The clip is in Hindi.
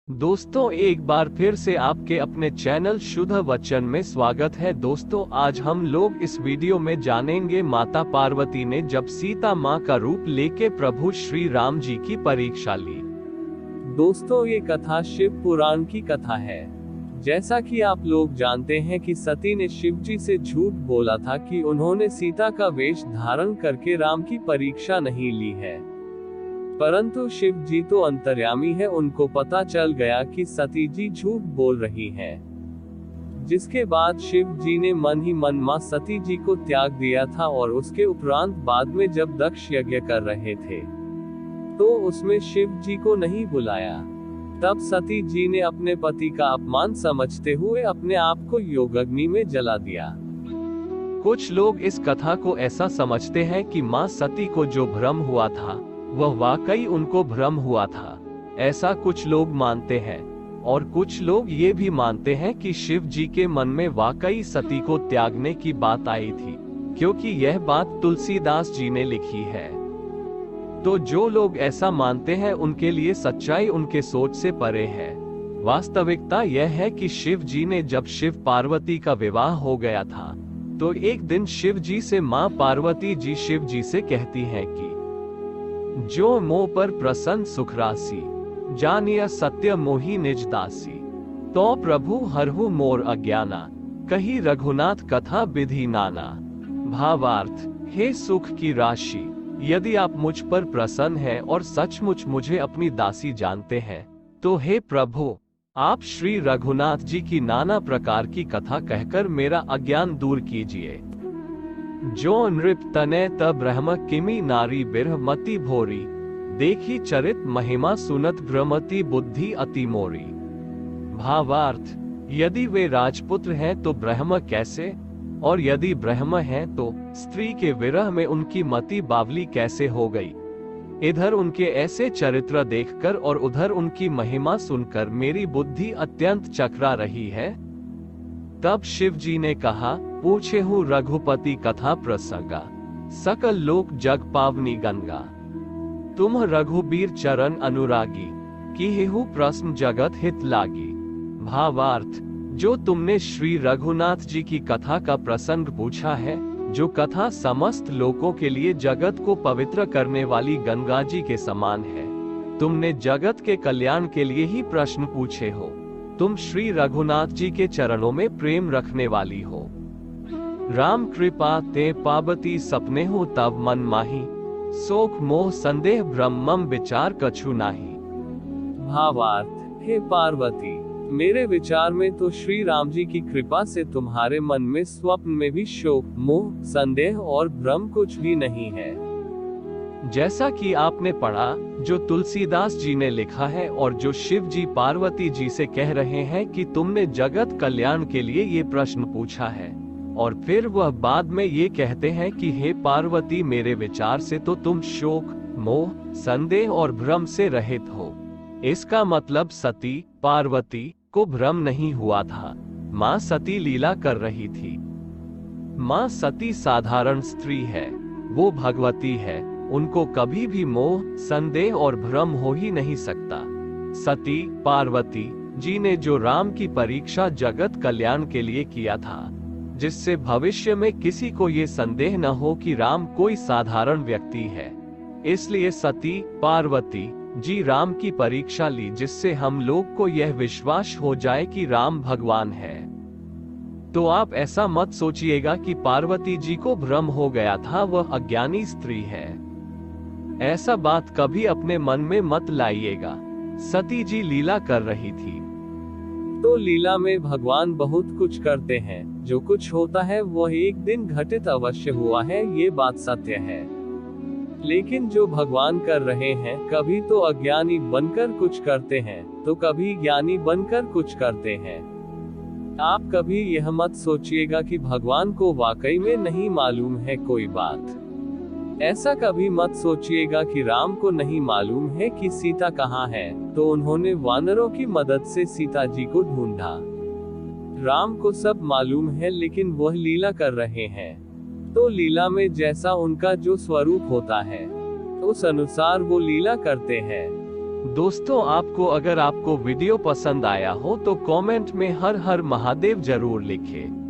दोस्तों, एक बार फिर से आपके अपने चैनल शुद्ध वचन में स्वागत है। दोस्तों, आज हम लोग इस वीडियो में जानेंगे माता पार्वती ने जब सीता माँ का रूप लेके प्रभु श्री राम जी की परीक्षा ली। दोस्तों, ये कथा शिव पुराण की कथा है। जैसा कि आप लोग जानते हैं कि सती ने शिव जी से झूठ बोला था कि उन्होंने सीता का वेश धारण करके राम की परीक्षा नहीं ली है, परंतु शिव जी तो अंतर्यामी है, उनको पता चल गया कि सती जी झूठ बोल रही हैं। जिसके बाद शिव जी ने मन ही मन मां सती जी को त्याग दिया था और उसके उपरांत बाद में जब दक्ष यज्ञ कर रहे थे तो उसमें शिव जी को नहीं बुलाया। तब सती जी ने अपने पति का अपमान समझते हुए अपने आप को योगाग्नि में जला दिया। कुछ लोग इस कथा को ऐसा समझते हैं कि मां सती को जो भ्रम हुआ था वह वाकई उनको भ्रम हुआ था, ऐसा कुछ लोग मानते हैं। और कुछ लोग ये भी मानते हैं कि शिव जी के मन में वाकई सती को त्यागने की बात आई थी, क्योंकि यह बात तुलसीदास जी ने लिखी है। तो जो लोग ऐसा मानते हैं उनके लिए सच्चाई उनके सोच से परे है। वास्तविकता यह है कि शिव जी ने जब शिव पार्वती का विवाह हो गया था तो एक दिन शिव जी से मां पार्वती जी शिव जी से कहती हैं कि जो मोह पर प्रसन्न सुखरासी, जानिया सत्य मोहि निज दासी। तो प्रभु हरहु मोर अज्ञाना, कही रघुनाथ कथा विधि नाना। भावार्थ, हे सुख की राशि, यदि आप मुझ पर प्रसन्न हैं और सचमुच मुझे अपनी दासी जानते हैं तो हे प्रभु, आप श्री रघुनाथ जी की नाना प्रकार की कथा कहकर मेरा अज्ञान दूर कीजिए। जो नृप तनय त ब्रह्म किमी नारी बिरह मति भोरी, देखी चरित महिमा सुनत भ्रमति बुद्धि अति मोरी। भावार्थ, यदि वे राजपुत्र हैं तो ब्रह्म कैसे, और यदि ब्रह्म हैं तो स्त्री के विरह में उनकी मति बावली कैसे हो गई। इधर उनके ऐसे चरित्र देखकर और उधर उनकी महिमा सुनकर मेरी बुद्धि अत्यंत चकरा रही है। तब शिव जी ने कहा, पूछे हूँ रघुपति कथा प्रसंगा, सकल लोक जग पावनी गंगा। तुम रघुबीर चरण अनुरागी, कीहु प्रश्न जगत हित लागी। भावार्थ, जो तुमने श्री रघुनाथ जी की कथा का प्रसंग पूछा है, जो कथा समस्त लोकों के लिए जगत को पवित्र करने वाली गंगा जी के समान है, तुमने जगत के कल्याण के लिए ही प्रश्न पूछे हो। तुम श्री रघुनाथ जी के चरणों में प्रेम रखने वाली हो। राम कृपा ते पावती सपने हो तब मन माही, शोक मोह संदेह ब्रह्मम विचार कछु नाही। भावार्थ, हे पार्वती, मेरे विचार में तो श्री राम जी की कृपा से तुम्हारे मन में स्वप्न में भी शोक मोह संदेह और भ्रम कुछ भी नहीं है। जैसा कि आपने पढ़ा, जो तुलसीदास जी ने लिखा है और जो शिव जी पार्वती जी से कह रहे हैं कि तुमने जगत कल्याण के लिए ये प्रश्न पूछा है, और फिर वह बाद में ये कहते हैं कि हे पार्वती, मेरे विचार से तो तुम शोक मोह संदेह और भ्रम से रहित हो। इसका मतलब सती पार्वती को भ्रम नहीं हुआ था, मां सती लीला कर रही थी। मां सती साधारण स्त्री है, वो भगवती है, उनको कभी भी मोह संदेह और भ्रम हो ही नहीं सकता। सती पार्वती जी ने जो राम की परीक्षा जगत कल्याण के लिए किया था, जिससे भविष्य में किसी को ये संदेह न हो कि राम कोई साधारण व्यक्ति है, इसलिए सती पार्वती जी राम की परीक्षा ली, जिससे हम लोग को यह विश्वास हो जाए कि राम भगवान है। तो आप ऐसा मत सोचिएगा कि पार्वती जी को भ्रम हो गया था, वह अज्ञानी स्त्री है। ऐसा बात कभी अपने मन में मत लाइएगा। सती जी लीला कर रही थी, तो लीला में भगवान बहुत कुछ करते हैं। जो कुछ होता है वह एक दिन घटित अवश्य हुआ है, ये बात सत्य है। लेकिन जो भगवान कर रहे हैं, कभी तो अज्ञानी बनकर कुछ करते हैं तो कभी ज्ञानी बनकर कुछ करते हैं। आप कभी यह मत सोचिएगा कि भगवान को वाकई में नहीं मालूम है कोई बात। ऐसा कभी मत सोचिएगा कि राम को नहीं मालूम है कि सीता कहाँ है, तो उन्होंने वानरों की मदद से सीता जी को ढूंढा। राम को सब मालूम है, लेकिन वह लीला कर रहे हैं, तो लीला में जैसा उनका जो स्वरूप होता है, उस अनुसार वो लीला करते हैं। दोस्तों अगर आपको वीडियो पसंद आया हो तो कमेंट में हर हर महादेव जरूर लिखें।